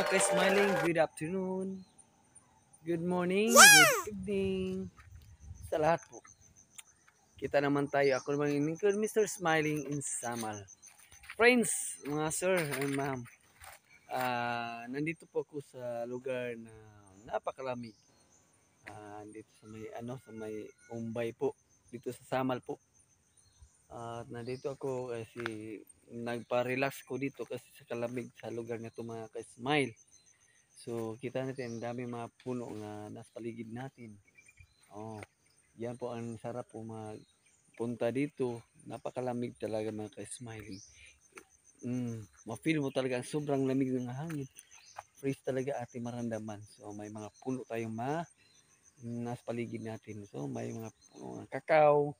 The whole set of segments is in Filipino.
ka-smiling, good afternoon, good morning, good evening sa lahat po. Kita naman tayo. Ako naman yung Mr. Smiling in Samal. Friends, mga sir and ma'am, nandito po ako sa lugar na napakalamig. Dito sa may sa may Umbay po, dito sa Samal po. At nandito ako kasi nagpa-relax ko dito kasi sa kalamig sa lugar na ito, mga ka-smile. So, kita natin ang dami mga puno na nasa paligid natin. Oh, yan po ang sarap po magpunta dito. Napakalamig talaga, mga ka-smiling. Ma-feel mo talaga ang sobrang lamig ng hangin. Freeze talaga ating maramdaman. So, may mga puno tayong nasa paligid natin. So, may mga kakao,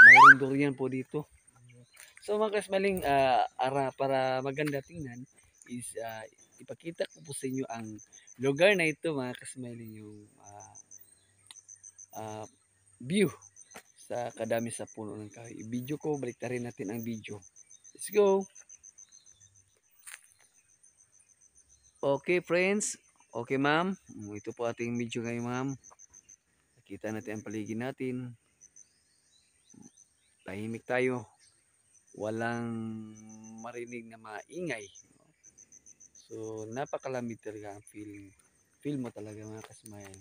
mayroong durian po dito. So, mga ka-smiling, para maganda tingnan is ipakita ko po sa inyo ang lugar na ito, mga ka-smiling, yung view sa kadami sa puno ng kahoy. I-video ko, baliktarin natin ang video. Let's go! Okay, friends. Okay, ma'am. Ito po ating video ngayon, ma'am. Nakita natin ang paligid natin. Tahimik tayo. Walang marinig na maingay. So, napakalamig talaga ang feel. Feel mo talaga, mga kasmile.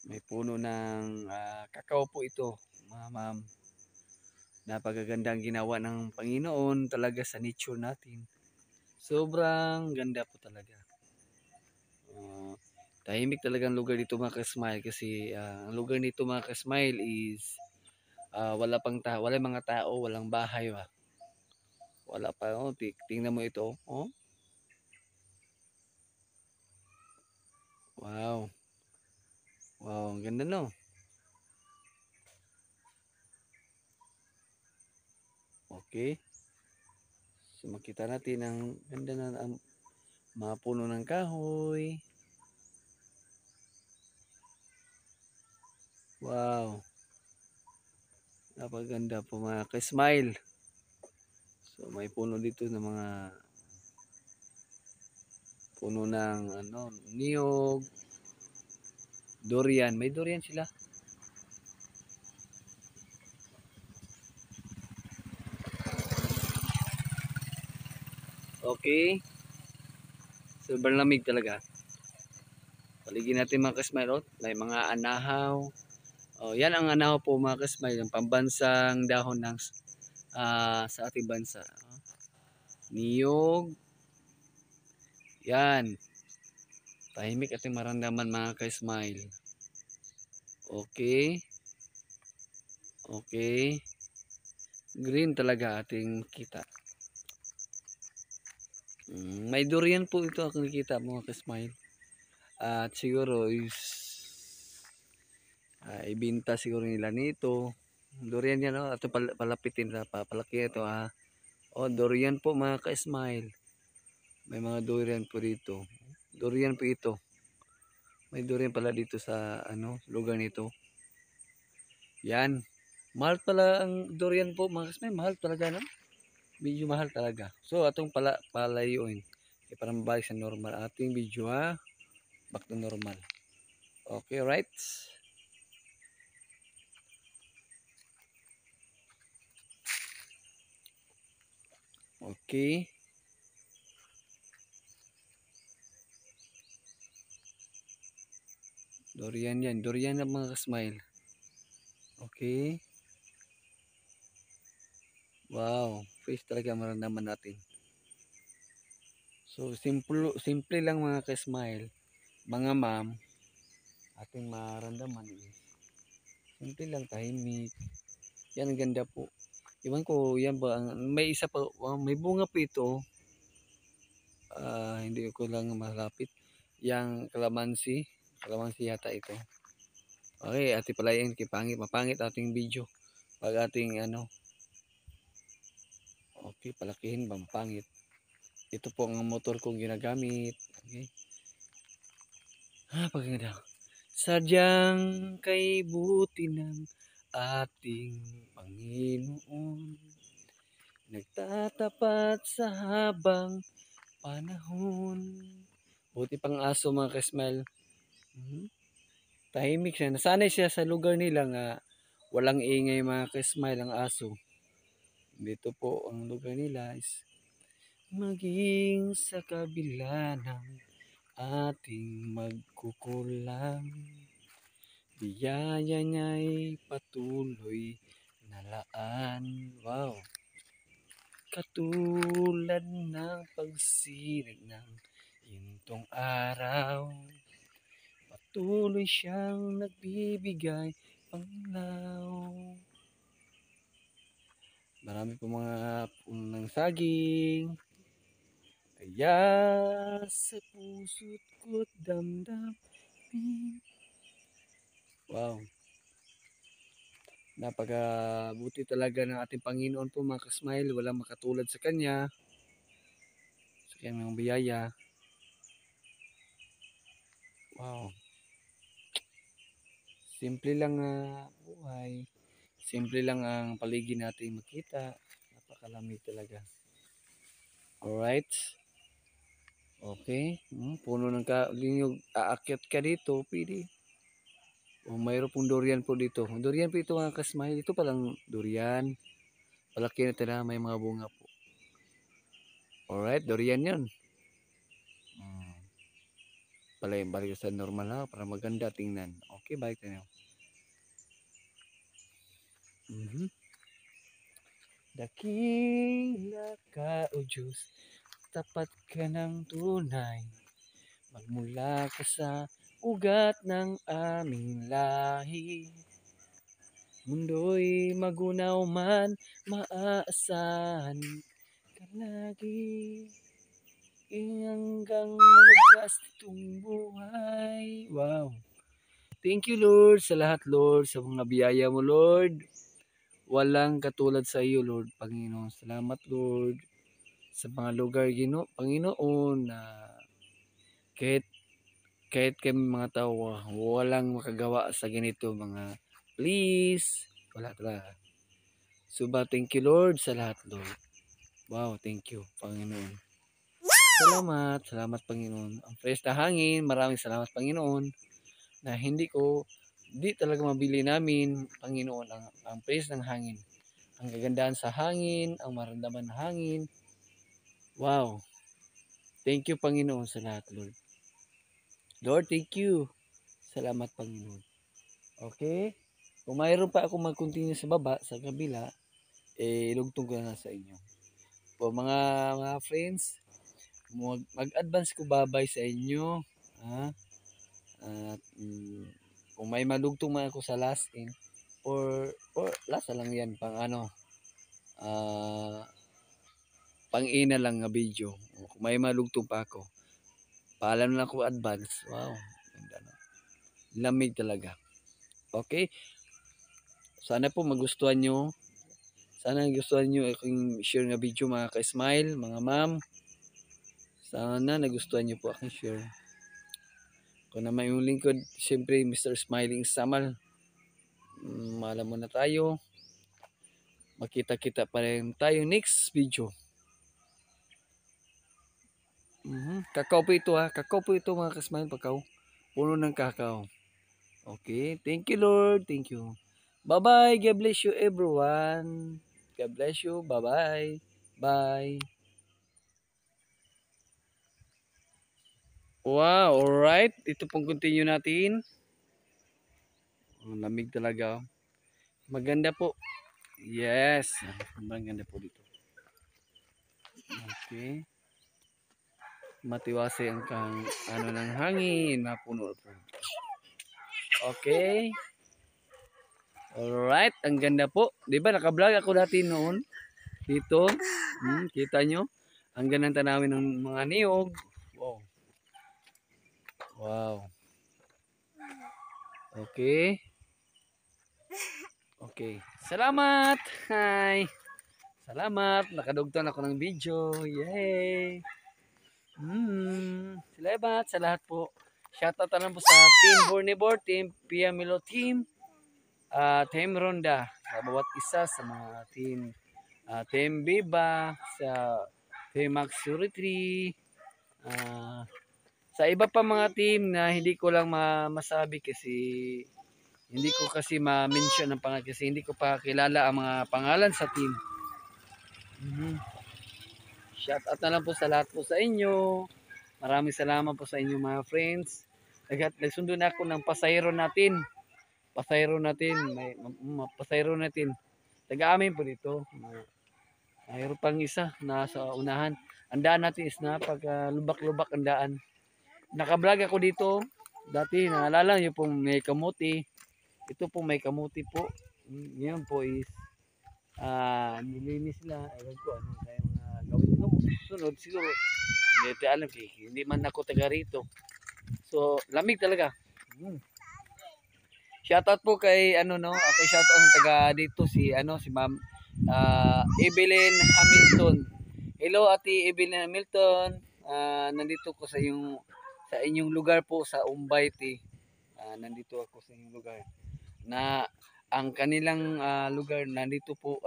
May puno ng kakao po ito, ma'am. Napakagandang ginawa ng Panginoon talaga sa nature natin. Sobrang ganda po talaga. Tahimik talaga ang lugar dito, mga ka-smile, kasi ang lugar nito, mga ka-smile, is wala mga tao, walang bahay ba. Wala pa. Tingnan mo ito. Oh. Wow. Wow, ang ganda, no? Okay. So makita natin ang ganda na ang mga puno ng kahoy. Wow. Napaganda po, mga ka-smile. So may puno dito ng mga puno ng niyog, durian. May durian sila. Okay. Sobrang lamig talaga. Paligid natin, mga ka-smile. May mga anahaw. Yan ang anahaw po, mga ka-smile. Yung pambansang dahon ng sa ating bansa. Niyog. Yan. Tahimik ating maramdaman, mga ka-smile. Okay. Okay. Green talaga ating kita. May durian po ito ako nakikita, mga ka-smile. At siguro is ibinta siguro nila nito. Durian yan, at palapitin na papalaki ito. Durian po, mga ka-smile. May mga durian po dito. Durian po ito. May durian pala dito sa lugar nito. Yan. Mahal pala ang durian po, mga ka-smile. Mahal talaga, no? Medyo mahal talaga. So atong palayuin para mabalik sa normal ating video, back to normal. Okay, right? Okay. Durian yan. Durian na, mga ka-smile. Okay. Wow. Face talaga maramdaman natin. So, simple lang, mga ka-smile. Mga ma'am, ating maramdaman is simple lang, tahimik. Yan ang ganda po. Iwan ko, yan ba, may isa pa, may bunga po ito. Hindi ko lang malapit. Yang kalamansi. Kalamansi yata ito. Okay, ati palayan kay mapangit ating video. Pag ating okay, palakihin bang pangit. Ito po ang motor kong ginagamit. Okay. Paganda. Sadyang kay buti ng ating Panginoon nagtatapat sa habang panahon. Buti pang aso mga ka-smile. Tahimik siya. Nasanay siya sa lugar nila nga walang ingay mga ka-smile ang aso. Dito po ang lugar nila is maging sa kabila ng ating magkukulang. Biyaya niya'y patuloy na laan. Wow! Katulad ng pagsinig ng gintong araw, patuloy siyang nagbibigay panglaw. Marami po mga punong saging, kaya sa puso't ko't damdamin. Wow! Napakabuti talaga ng ating Panginoon po mga ka-smile. Walang makatulad sa Kanya. Sa Kanyang biyaya. Wow. Simple lang buhay. Simple lang ang paligid natin makita. Napakalamig talaga. Alright. Okay. Puno ng linyog. Aakyat ka dito. Pwede. Mayroon pong durian po dito. Durian po ito mga ka-smile. Ito palang durian. Palaki na talaga. May mga bunga po. Alright. Durian yun. Balik sa normal na para maganda tingnan. Okay, balik tayo. Dakila ka o Diyos, tapat ka ng tunay. Magmula ka sa ugat ng aming lahi. Mundo'y magunaw man, maaasahan ka lagi. Hanggang wagas itong buhay. Wow. Thank you Lord sa lahat Lord, sa mga biyaya mo Lord. Walang katulad sa iyo Lord, Panginoon. Salamat Lord sa mga lugar Panginoon na kahit kami mga tao walang makagawa sa ganito mga please. Wala talaga. Suba, thank you Lord sa lahat Lord. Wow, thank you Panginoon. Salamat Panginoon. Ang fresh na hangin, maraming salamat Panginoon na hindi talaga mabili namin Panginoon ang fresh ng hangin. Ang kagandahan sa hangin, ang maramdaman ng hangin. Wow. Thank you Panginoon sa lahat Lord. Lord, thank you. Salamat Panginoon. Okay? Kung mayroon pa ako mag-continue sa baba, sa kabila, ilugtong ko na sa inyo. Po mga friends, mag-advance ko babay sa inyo. At kung may malugtong man ako sa last in or last lang yan pang pang ina lang nga video. Kung may malugtong pa ako, paalam lang ako advance. Wow, lamig talaga. Okay, sana po magustuhan nyo. Sana nagustuhan nyo aking share nga video mga ka-smile, mga ma'am. Sana nagustuhan nyo po aking share. Kung naman yung lingkod, siyempre Mr. Smiling Samal. Maalam mo na tayo. Makita-kita pa rin tayo next video. Kakao po ito Kakao po ito mga ka-smile. Puno ng kakao. Okay. Thank you Lord. Thank you. Bye-bye. God bless you everyone. God bless you. Bye-bye. Bye. Wow, alright. Ito pong continue natin. Lamig talaga. Maganda po. Yes. Maganda po dito. Okay. Matiwasay ang ng hangin. Mapuno po. Okay. Alright. Ang ganda po. Diba naka-vlog ako dati noon. Dito. Kita nyo. Ang ganda tanawin ng mga niyog. Wow. Wow. Okay. Okay. Salamat. Hi. Salamat. Nakadugton ako ng video. Yay. Salamat sa lahat po. Shoutout na lang po sa Team Bornibor, Team Piamilo Team, Team Ronda. Sa bawat isa sa mga team Team Viva, sa Team Max 3, sa iba pa mga team na hindi ko lang masabi kasi hindi ko kasi ma-mention ang pangalan kasi hindi ko pa kilala ang mga pangalan sa team. Shout out na lang po sa lahat po sa inyo. Maraming salamat po sa inyo mga friends. Nagsundo na ako ng pasayro natin. Pasayro natin. Taga-amin po dito. Mayroon pang isa na sa unahan. Ang daan natin is lubak-lubak ang daan. Naka-vlog ako dito. Dati naalala niyo pong may kamuti. Ito po may kamuti po. Ngayon po is nilinis nila. Ewan ko ano kaya mga gawin ko. Sunod siguro. Hindi alam hindi man ako taga rito. So lamig talaga. Shoutout po kay okay, shoutout ng taga dito si Ma'am Evelyn Hamilton. Hello Ate Evelyn Hamilton. Nandito ko sa inyong lugar po sa Umbayte. Nandito ako sa inyong lugar. Na ang kanilang lugar nandito po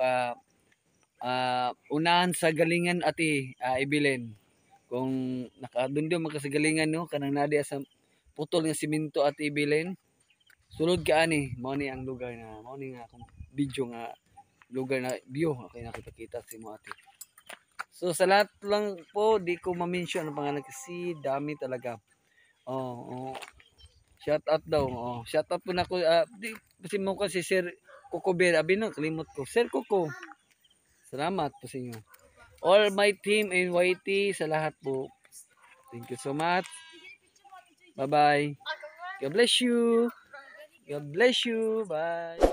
unahan sa galingan Ate Evelyn. Kung nakadundong makasagalingan no kanang nadi sa putol nga simento Ate Evelyn. Sulod ka ani, mao ni ang lugar na mao ni nga akong video nga lugar na view okay nakita si mo ate. So sa lahat lang po di ko ma-mention ang pangalan kasi dami talaga. Shout out daw. Shout out po na ko di kasi mo kasi Sir Coco Bear abi na kalimot ko. Sir Coco. Salamat po sa inyo. All my team in YT sa lahat po. Thank you so much. Bye-bye. God bless you. God bless you. Bye.